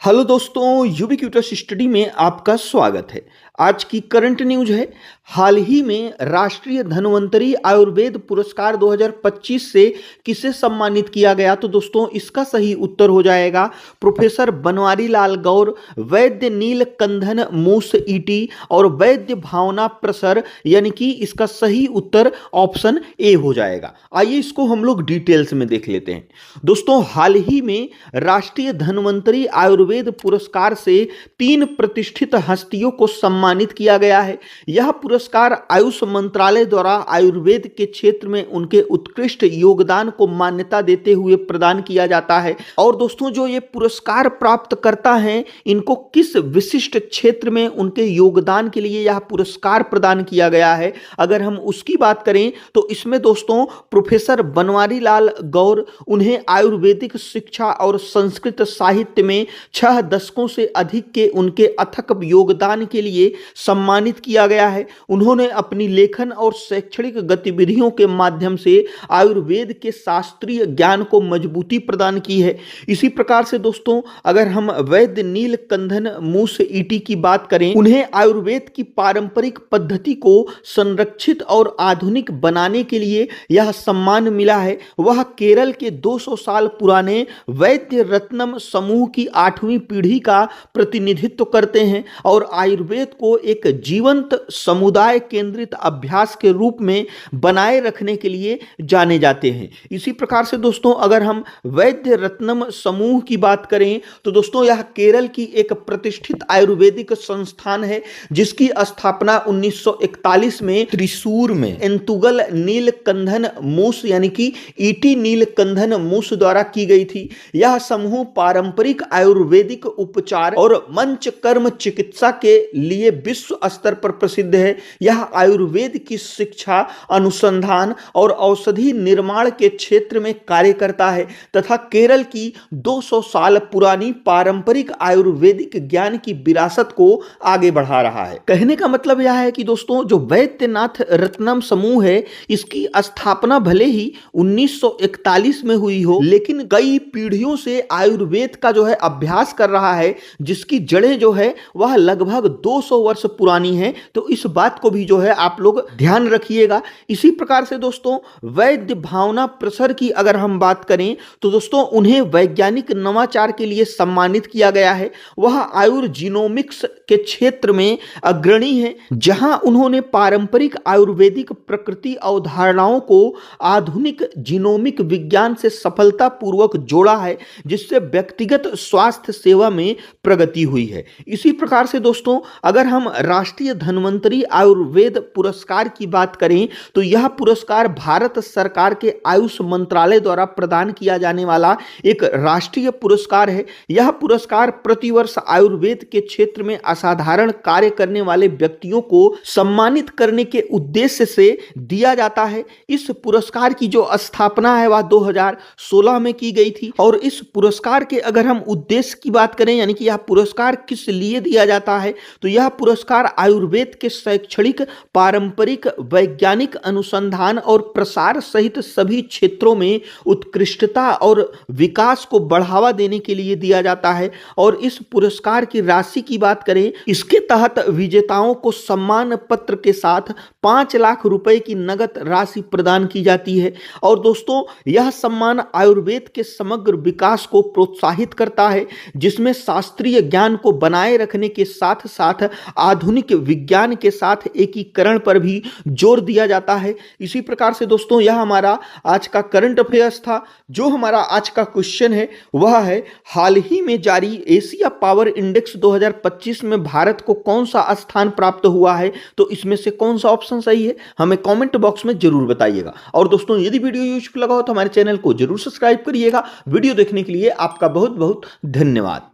Hello दोस्तों, ubiquitous study में आपका स्वागत है। आज की करंट न्यूज है। हाल ही में राष्ट्रीय धन्वंतरी आयुर्वेद पुरस्कार 2025 से किसे सम्मानित किया गया? तो दोस्तों इसका सही उत्तर हो जाएगा प्रोफेसर बनवारी लाल गौर, वैद्य नीलकंठन मूस ईटी और वैद्य भावना प्रसर, यानी कि इसका सही उत्तर ऑप्शन ए हो जाएगा। आइए इसको हम लोग डिटेल्स में देख लेते हैं। दोस्तों हाल ही में राष्ट्रीय धन्वंतरी आयुर्वेद पुरस्कार से 3 प्रतिष्ठित हस्तियों को सम्मानित किया गया है। यह पुरस्कार आयुष मंत्रालय द्वारा आयुर्वेद के क्षेत्र में उनके उत्कृष्ट योगदान को मान्यता देते हुए प्रदान किया जाता है। और दोस्तों जो ये पुरस्कार प्राप्त करता है, इनको किस विशिष्ट क्षेत्र में उनके योगदान के लिए यह पुरस्कार प्रदान किया गया है, अगर हम उसकी बात करें तो इसमें दोस्तों प्रोफेसर बनवारी लाल गौर, उन्हें आयुर्वेदिक शिक्षा और संस्कृत साहित्य में 6 दशकों से अधिक के उनके अथक योगदान के लिए सम्मानित किया गया है। उन्होंने अपनी लेखन और शैक्षणिक गतिविधियों के माध्यम से आयुर्वेद के शास्त्रीय ज्ञान को मजबूती प्रदान की है। इसी प्रकार से दोस्तों अगर हम वैद्य नीलकंठन मूस ईटी की बात करें, उन्हें आयुर्वेद की पारंपरिक पद्धति को संरक्षित और आधुनिक बनाने के लिए यह सम्मान मिला है। वह केरल के 200 साल पुराने वैद्य रत्नम समूह की 8वीं पीढ़ी का प्रतिनिधित्व करते हैं और आयुर्वेद को एक जीवंत समुदाय केंद्रित अभ्यास के रूप में बनाए रखने के लिए जाने जाते हैं। इसी प्रकार से दोस्तों अगर हम वैद्य रत्नम समूह की बात करें तो दोस्तों यह केरल की एक प्रतिष्ठित आयुर्वेदिक संस्थान है, जिसकी स्थापना 1941 में त्रिशूर में एंतुगल नीलकंठन मूस यानी कि ईटी नीलकंठन मूस द्वारा की गई थी। यह समूह पारंपरिक आयुर्वेदिक उपचार और मंच कर्म चिकित्सा के लिए विश्व स्तर पर प्रसिद्ध है। यह आयुर्वेद की शिक्षा, अनुसंधान और औषधि निर्माण के क्षेत्र में कार्य करता है तथा केरल की 200 साल पुरानी पारंपरिक आयुर्वेदिक ज्ञान की विरासत को आगे बढ़ा रहा है। कहने का मतलब यह है कि दोस्तों जो वैद्यनाथ रत्नम समूह है, इसकी स्थापना भले ही 1941 में हुई हो, लेकिन कई पीढ़ियों से आयुर्वेद का जो है अभ्यास कर रहा है, जिसकी जड़ें जो है वह लगभग 200 वर्ष पुरानी है। तो इस बात को भी जो है आप लोग ध्यान रखिएगा। इसी प्रकार से दोस्तों वैद्य भावना प्रसर की अगर हम बात करें तो दोस्तों उन्हें वैज्ञानिक नवाचार के लिए सम्मानित किया गया है। वह आयुर्जीनोमिक्स के क्षेत्र में अग्रणी है, जहां उन्होंने पारंपरिक आयुर्वेदिक प्रकृति अवधारणाओं को आधुनिक जीनोमिक विज्ञान से सफलतापूर्वक जोड़ा है, जिससे व्यक्तिगत स्वास्थ्य सेवा में प्रगति हुई है। इसी प्रकार से दोस्तों अगर हम राष्ट्रीय धन्वंतरी आयुर्वेद पुरस्कार की बात करें तो यह पुरस्कार भारत सरकार के आयुष मंत्रालय द्वारा प्रदान किया जाने वाला एक राष्ट्रीय पुरस्कार है। यह पुरस्कार प्रतिवर्ष आयुर्वेद के क्षेत्र में असाधारण कार्य करने वाले व्यक्तियों को सम्मानित करने के उद्देश्य से दिया जाता है। इस पुरस्कार की जो स्थापना है वह 2016 में की गई थी और इस पुरस्कार के अगर हम उद्देश्य की बात करें, यानी कि यह पुरस्कार किस लिए दिया जाता है, तो यह पुरस्कार आयुर्वेद के शैक्षणिक, पारंपरिक, वैज्ञानिक अनुसंधान और प्रसार सहित सभी क्षेत्रों में उत्कृष्टता और विकास को बढ़ावा देने के लिए दिया जाता है। और इस पुरस्कार की राशि की बात करें, इसके तहत विजेताओं को सम्मान पत्र के साथ 5 लाख रुपए की नगद राशि प्रदान की जाती है। और दोस्तों यह सम्मान आयुर्वेद के समग्र विकास को प्रोत्साहित करता है, जिसमें शास्त्रीय ज्ञान को बनाए रखने के साथ साथ आधुनिक विज्ञान के साथ एकीकरण पर भी जोर दिया जाता है। इसी प्रकार से दोस्तों यह हमारा आज का करंट अफेयर्स था। जो हमारा आज का क्वेश्चन है वह है, हाल ही में जारी एशिया पावर इंडेक्स 2025 में भारत को कौन सा स्थान प्राप्त हुआ है? तो इसमें से कौन सा ऑप्शन सही है, हमें कमेंट बॉक्स में जरूर बताइएगा। और दोस्तों यदि वीडियो यूजफुल लगा हो तो हमारे चैनल को जरूर सब्सक्राइब करिएगा। वीडियो देखने के लिए आपका बहुत बहुत धन्यवाद।